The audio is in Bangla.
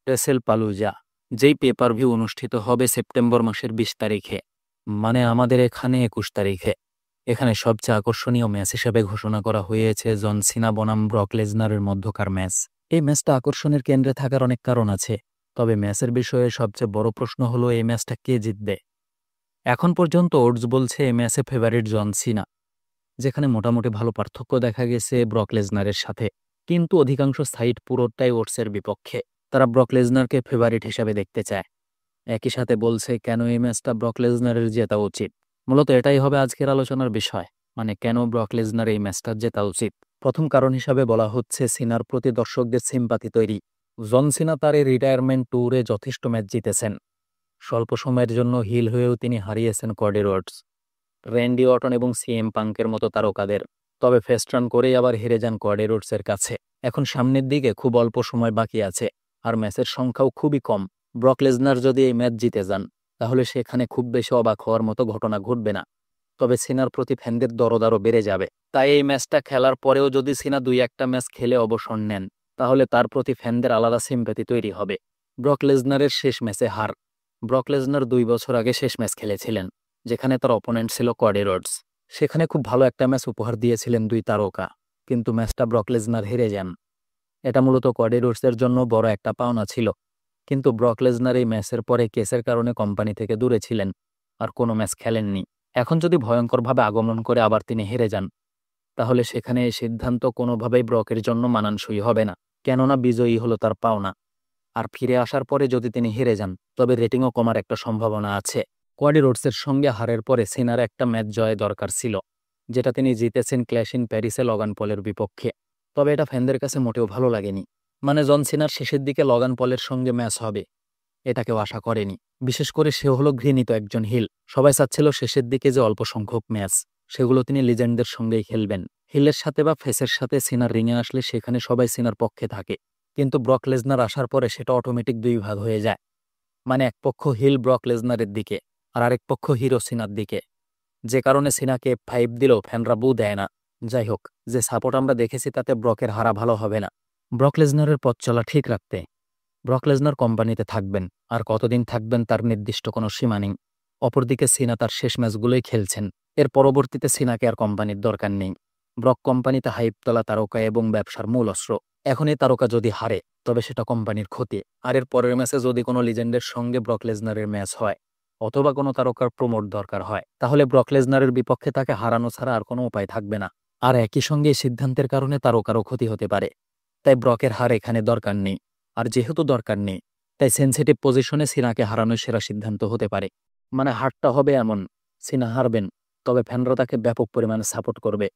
রেসেল পালুজা, যেই পেপার ভিউ অনুষ্ঠিত হবে সেপ্টেম্বর মাসের ২০ তারিখে, মানে আমাদের এখানে ২১ তারিখে। এখানে সবচেয়ে আকর্ষণীয় ম্যাচ হিসেবে ঘোষণা করা হয়েছে জন সিনা বনাম ব্রক লেসনারের মধ্যকার ম্যাচ। এই ম্যাচটা আকর্ষণের কেন্দ্রে থাকার অনেক কারণ আছে, তবে ম্যাচের বিষয়ে সবচেয়ে বড় প্রশ্ন হলো এই ম্যাচটা কে জিতবে। এখন পর্যন্ত ওডস বলছে এই ম্যাচে ফেভারিট জন সিনা, যেখানে মোটামুটি ভালো পার্থক্য দেখা গেছে ব্রক লেসনারের সাথে। কিন্তু অধিকাংশ সাইট পুরোটাই ওডসের বিপক্ষে, তারা ব্রক লেসনারকে ফেভারিট হিসেবে দেখতে চায়। একই সাথে বলছে কেন এই ম্যাচটা ব্রক লেসনারের জেতা উচিত। মূলত এটাই হবে আজকের আলোচনার বিষয়, মানে কেন ব্রক লেসনার এই ম্যাচটা জেতা উচিত। প্রথম কারণ হিসাবে বলা হচ্ছে সিনার প্রতি দর্শকদের সিম্পাথি তৈরি। জন সিনা তার এই রিটায়ারমেন্ট ট্যুরে যথেষ্ট ম্যাচ জিতেছেন। স্বল্প সময়ের জন্য হিল হয়েও তিনি হারিয়েছেন কডি রোডস, র্যান্ডি অর্টন এবং সিএম পাঙ্কের মতো তারকাদের। তবে ফেস্ট রান করেই আবার হেরে যান কডি রোডসের কাছে। এখন সামনের দিকে খুব অল্প সময় বাকি আছে, আর ম্যাচের সংখ্যাও খুবই কম। ব্রক লেসনার যদি এই ম্যাচ জিতে যান, তাহলে সেখানে খুব বেশি অবাক হওয়ার মতো ঘটনা ঘটবে না। তবে সিনার প্রতি ফ্যানদের দরদ আরও বেড়ে যাবে। তাই এই ম্যাচটা খেলার পরেও যদি সিনা ২-১টা ম্যাচ খেলে অবসর নেন, তাহলে তার প্রতি ফ্যানদের আলাদা সিম্প্যাথি তৈরি হবে। ব্রক লেসনারের শেষ ম্যাচে হার। ব্রক লেসনার ২ বছর আগে শেষ ম্যাচ খেলেছিলেন, যেখানে তার অপোনেন্ট ছিল কডি রোডস। সেখানে খুব ভালো একটা ম্যাচ উপহার দিয়েছিলেন দুই তারকা, কিন্তু ম্যাচটা ব্রক লেসনার হেরে যান। এটা মূলত কডি রোডসের জন্য বড় একটা পাওনা ছিল। কিন্তু ব্রক লেসনার এই ম্যাচের পরে কেসের কারণে কোম্পানি থেকে দূরে ছিলেন, আর কোনো ম্যাচ খেলেননি। এখন যদি ভয়ঙ্করভাবে আগমন করে আবার তিনি হেরে যান, তাহলে সেখানে এই সিদ্ধান্ত কোনোভাবেই ব্রকের জন্য মানানসই হবে না, কেননা বিজয়ী হলো তার পাওনা। আর ফিরে আসার পরে যদি তিনি হেরে যান, তবে রেটিংও কমার একটা সম্ভাবনা আছে। কডি রোডসের সঙ্গে হারের পরে সিনার একটা ম্যাচ জয় দরকার ছিল, যেটা তিনি জিতেছেন ক্ল্যাশ ইন প্যারিসে লগান পলের বিপক্ষে। তবে এটা ফ্যানদের কাছে মোটেও ভালো লাগেনি। মানে জন সিনার শেষের দিকে লগান পলের সঙ্গে ম্যাচ হবে, এটা কেউ আশা করেনি। বিশেষ করে সে হলো ঘৃণিত একজন হিল। সবাই চাচ্ছিল শেষের দিকে যে অল্প সংখ্যক ম্যাচ, সেগুলো তিনি লিজেন্ডদের সঙ্গেই খেলবেন। হিলের সাথে বা ফেসের সাথে সিনার রিংয়ে আসলে সেখানে সবাই সিনার পক্ষে থাকে। কিন্তু ব্রক লেসনার আসার পরে সেটা অটোমেটিক দুই ভাগ হয়ে যায়। মানে এক পক্ষ হিল ব্রক লেসনারের দিকে, আর আরেক পক্ষ হিরো সিনার দিকে। যে কারণে সিনাকে F5 দিলেও ফ্যানরা বু দেয় না। যাই হোক, যে সাপোর্ট আমরা দেখেছি তাতে ব্রকের হারা ভালো হবে না। ব্রক লেসনারের পথ চলা ঠিক রাখতে ব্রক লেসনার কোম্পানিতে থাকবেন, আর কতদিন থাকবেন তার নির্দিষ্ট কোনো সীমা নেই। অপরদিকে সিনা তার শেষ ম্যাচগুলোই খেলছেন। এর পরবর্তীতে সিনাকে আর কোম্পানির দরকার নেই। ব্রক কোম্পানিতে হাইপ তোলা তারকা এবং ব্যবসার মূল অস্ত্র। এখন এই তারকা যদি হারে, তবে সেটা কোম্পানির ক্ষতি। আর এর পরের ম্যাচে যদি কোনো লিজেন্ডের সঙ্গে ব্রক লেসনারের ম্যাচ হয়, অথবা কোনো তারকার প্রমোট দরকার হয়, তাহলে ব্রক লেসনারের বিপক্ষে তাকে হারানো ছাড়া আর কোনো উপায় থাকবে না। আর একই সঙ্গে এই সিদ্ধান্তের কারণে তারকারও ক্ষতি হতে পারে। তাই ব্রকের হার এখানে দরকার নেই। আর যেহেতু দরকার নেই, তাই সেনসিটিভ পজিশনে সিনাকে হারানোর সেরা সিদ্ধান্ত হতে পারে। মানে হারটা হবে এমন, সিনা হারবেন, তবে ফ্যানরা তাকে ব্যাপক পরিমাণে সাপোর্ট করবে।